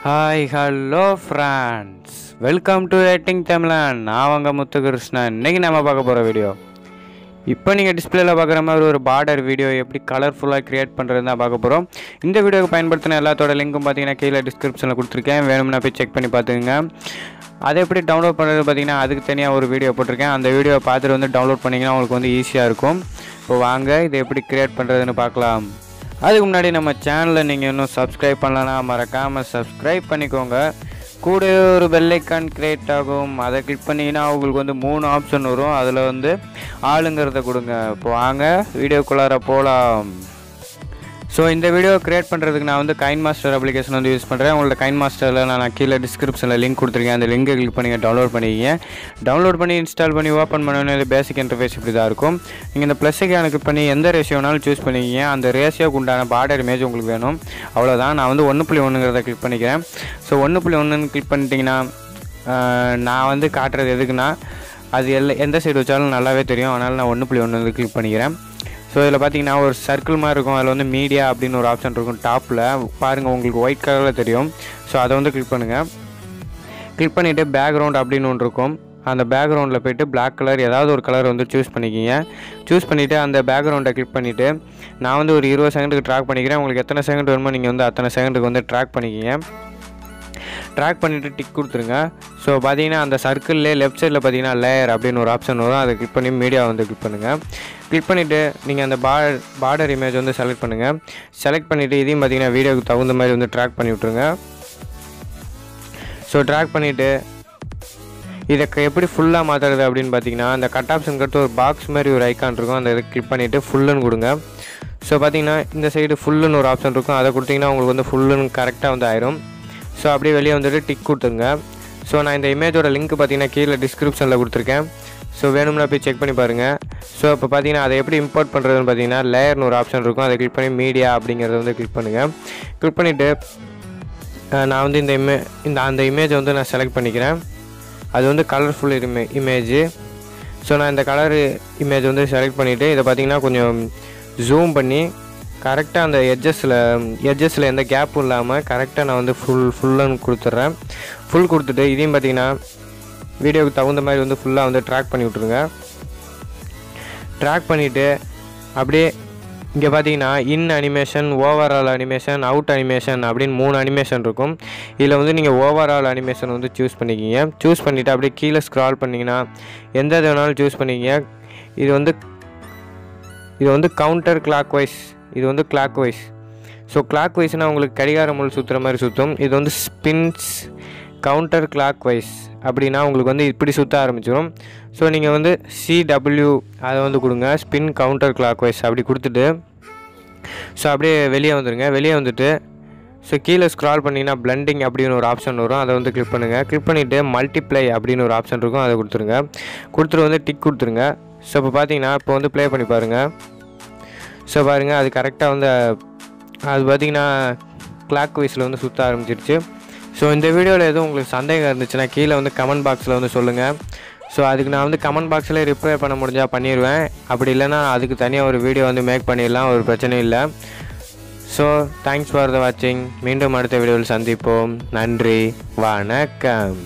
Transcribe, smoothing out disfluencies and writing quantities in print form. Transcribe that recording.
Hi, hello friends. Welcome to Writing Tamizhan. நான் உங்க முத்துகிருஷ்ணன். இன்னைக்கு நாம பார்க்க போற வீடியோ. இப்போ நீங்க டிஸ்ப்ளேல பார்க்குற மாதிரி ஒரு பார்டர் வீடியோ எப்படி கலர்ஃபுல்லா கிரியேட் பண்றதுன்னு தான் பார்க்க போறோம். இந்த வீடியோக்கு பயன்படுத்தின எல்லாத்தோட லிங்க்கும் பார்த்தீங்கன்னா கீழே டிஸ்கிரிப்ஷன்ல கொடுத்திருக்கேன். வேணும்னா போய் செக் பண்ணி பார்த்துங்க. அதை எப்படி டவுன்லோட் பண்ணுறது பார்த்தீங்கன்னா அதுக்கு தனியாக ஒரு வீடியோ போட்டிருக்கேன். அந்த வீடியோவை பார்த்துட்டு வந்து டவுன்லோட் பண்ணிங்கன்னா உங்களுக்கு வந்து ஈஸியாக இருக்கும். இப்போ வாங்க இதை எப்படி கிரியேட் பண்ணுறதுன்னு பார்க்கலாம். அதுக்கு முன்னாடி நம்ம சேனலை நீங்கள் இன்னும் சப்ஸ்கிரைப் பண்ணலன்னா மறக்காமல் சப்ஸ்கிரைப் பண்ணிக்கோங்க. கூட ஒரு பெல் ஐக்கான் கிரியேட் ஆகும். அதை கிளிக் பண்ணிங்கன்னா உங்களுக்கு வந்து 3 ஆப்ஷன் வரும். அதில் வந்து ஆளுங்கிறத கொடுங்க. இப்போ வாங்க வீடியோக்குள்ளார போகலாம். ஸோ இந்த வீடியோ கிரியேட் பண்ணுறதுக்கு நான் வந்து கைன்மாஸ்டர் அப்ளிகேஷன் வந்து யூஸ் பண்ணுறேன். உங்களோட கைன்மாஸ்டரில் நான் கீழே டிஸ்கிரிப்ஷனில் லிங்க் கொடுத்துருக்கேன். அந்த லிங்கை கிளிக் பண்ணி டவுன்லோட் பண்ணிக்கிங்க. டவுன்லோட் பண்ணி இன்ஸ்டால் பண்ணி ஓப்பன் பண்ணோன்னே பேசிக் இன்டர்ஃபேஸ் இப்படி தான் இருக்கும். நீங்கள் இந்த ப்ளஸ் ஐக்கானை கிளிக் பண்ணி எந்த ரேஷியோனாலும் சூஸ் பண்ணிக்கிங்க. அந்த ரேஷியோக்கு உண்டான பார்டர் இமேஜ் உங்களுக்கு வேணும். அவ்வளோதான். நான் வந்து 1.1ங்கிறத கிளிக் பண்ணிக்கிறேன். ஸோ 1.1ன்னு கிளிக் பண்ணிட்டீங்கன்னா நான் வந்து காட்டுறது எதுக்குன்னா அது எந்த சைடு வச்சாலும் நல்லாவே தெரியும். அதனால் நான் 1.1 கிளிக் பண்ணிக்கிறேன். ஸோ இதில் பார்த்தீங்கன்னா ஒரு சர்க்கிள் மாதிரி இருக்கும். அதில் வந்து மீடியா அப்படின்னு ஒரு ஆப்ஷன் இருக்கும். டாப்பில் பாருங்கள், உங்களுக்கு ஒயிட் கலரில் தெரியும். ஸோ அதை வந்து கிளிக் பண்ணுங்கள். கிளிக் பண்ணிவிட்டு பேக்ரவுண்ட் அப்படின்னு ஒன்று இருக்கும். அந்த பேக்ரவுண்டில் போய்ட்டு பிளாக் கலர் ஏதாவது ஒரு கலர் வந்து சூஸ் பண்ணிக்கிங்க. சூஸ் பண்ணிவிட்டு அந்த பேக்ரவுண்டை கிளிக் பண்ணிவிட்டு நான் வந்து ஒரு 20 செகண்டுக்கு ட்ராக் பண்ணிக்கிறேன். உங்களுக்கு எத்தனை செகண்ட் வேணுமோ நீங்கள் வந்து அத்தனை செகண்டுக்கு வந்து ட்ராக் பண்ணிக்கிங்க. ட்ராக் பண்ணிவிட்டு டிக் கொடுத்துருங்க. ஸோ பார்த்தீங்கன்னா அந்த சர்க்கிள்லே லெஃப்ட் சைடில் பார்த்தீங்கன்னா லேயர் அப்படின்னு ஒரு ஆப்ஷன் வரும். அதை கிளிக் பண்ணி மீடியா வந்து கிளிக் பண்ணுங்கள். கிளிக் பண்ணிவிட்டு நீங்கள் அந்த பார்டர் இமேஜ் வந்து செலக்ட் பண்ணுங்கள். செலக்ட் பண்ணிவிட்டு இதையும் பார்த்தீங்கன்னா வீடியோவுக்கு தகுந்த மாதிரி வந்து ட்ராக் பண்ணி விட்ருங்க. ஸோ ட்ராக் பண்ணிவிட்டு இதை எப்படி ஃபுல்லாக மாற்றுறது அப்படின்னு பார்த்தீங்கன்னா அந்த கட் ஆப்ஷனுக்கு அடுத்து ஒரு பாக்ஸ் மாதிரி ஒரு ஐக்கான் இருக்கும். அந்த இதை கிளிக் பண்ணிவிட்டு ஃபுல்லுன்னு கொடுங்க. ஸோ பார்த்தீங்கன்னா இந்த சைடு ஃபுல்லுன்னு ஒரு ஆப்ஷன் இருக்கும். அதை கொடுத்தீங்கன்னா உங்களுக்கு வந்து ஃபுல்லுன்னு கரெக்டாக வந்து ஆயிரும். ஸோ அப்படியே வெளியே வந்துட்டு டிக் கொடுத்துருங்க. ஸோ நான் இந்த இமேஜோட லிங்க் பார்த்தீங்கன்னா கீழே டிஸ்கிரிப்ஷனில் கொடுத்துருக்கேன். ஸோ வேணும்னா போய் செக் பண்ணி பாருங்கள். ஸோ இப்போ பார்த்தீங்கன்னா அதை எப்படி இம்போர்ட் பண்ணுறதுன்னு பார்த்தீங்கன்னா லேயர்னு ஒரு ஆப்ஷன் இருக்கும். அதை கிளிக் பண்ணி மீடியா அப்படிங்கிறத வந்து கிளிக் பண்ணுங்கள். கிளிக் பண்ணிவிட்டு நான் வந்து அந்த இமேஜை வந்து நான் செலக்ட் பண்ணிக்கிறேன். அது வந்து கலர்ஃபுல் இமேஜு. ஸோ நான் இந்த கலர் இமேஜ் வந்து செலக்ட் பண்ணிவிட்டு இதை பார்த்தீங்கன்னா கொஞ்சம் ஜூம் பண்ணி கரெக்டாக அந்த எட்ஜஸில் எந்த கேப்பும் இல்லாமல் கரெக்டாக நான் வந்து ஃபுல்லுன்னு கொடுத்துட்றேன். ஃபுல் கொடுத்துட்டு இதையும் பார்த்தீங்கன்னா வீடியோவுக்கு தகுந்த மாதிரி வந்து ஃபுல்லாக வந்து ட்ராக் பண்ணி விட்ருங்க. ட்ராக் பண்ணிவிட்டு அப்படியே இங்கே பார்த்தீங்கன்னா இன் animation, overall animation, out animation அப்படின்னு 3 அனிமேஷன் இருக்கும். இதில் வந்து நீங்கள் ஓவரால் அனிமேஷன் வந்து சூஸ் பண்ணிக்கிங்க. சூஸ் பண்ணிவிட்டு அப்படியே கீழே ஸ்க்ரால் பண்ணிங்கன்னா எந்த இது வேணாலும் சூஸ் பண்ணிக்கிங்க. இது வந்து கவுண்டர் கிளாக் வைஸ், இது வந்து கிளாக் வைஸ். ஸோ கிளாக் வைஸ்னால் உங்களுக்கு கடிகார முள் சுற்றுற மாதிரி சுற்றும். இது வந்து ஸ்பின்ஸ் கவுண்டர் கிளாக் வைஸ் அப்படின்னா உங்களுக்கு வந்து இப்படி சுற்ற ஆரம்பிச்சிடும். ஸோ நீங்கள் வந்து CW அதை வந்து கொடுங்க. ஸ்பின் கவுண்டர் கிளாக் வைஸ் அப்படி கொடுத்துட்டு ஸோ அப்படியே வெளியே வந்துடுங்க. வெளியே வந்துட்டு ஸோ கீழே ஸ்க்ரால் பண்ணிங்கன்னா பிளண்டிங் அப்படின்னு ஒரு ஆப்ஷன் வரும். அதை வந்து கிளிக் பண்ணுங்கள். கிளிக் பண்ணிவிட்டு மல்டிப்ளை அப்படின்னு ஒரு ஆப்ஷன் இருக்கும். அதை கொடுத்துருங்க. கொடுத்துட்டு வந்து டிக் கொடுத்துருங்க. ஸோ இப்போ பார்த்தீங்கன்னா இப்போ வந்து ப்ளே பண்ணி பாருங்கள். ஸோ பாருங்கள் அது கரெக்டாக வந்து அது பார்த்திங்கன்னா கிளாக் வைஸில் வந்து சுற்ற ஆரம்பிச்சிருச்சு. ஸோ இந்த வீடியோவில் எதுவும் உங்களுக்கு சந்தேகம் இருந்துச்சுன்னா கீழே வந்து கமெண்ட் பாக்ஸில் வந்து சொல்லுங்கள். ஸோ அதுக்கு நான் வந்து கமெண்ட் பாக்ஸில் ரிப்ளை பண்ண முடிஞ்சால் பண்ணிடுவேன். அப்படி இல்லைன்னா அதுக்கு தனியாக ஒரு வீடியோ வந்து மேக் பண்ணிடலாம், ஒரு பிரச்சனையும் இல்லை. ஸோ தேங்க்ஸ் ஃபார் த வாட்சிங். மீண்டும் அடுத்த வீடியோவில் சந்திப்போம். நன்றி, வணக்கம்.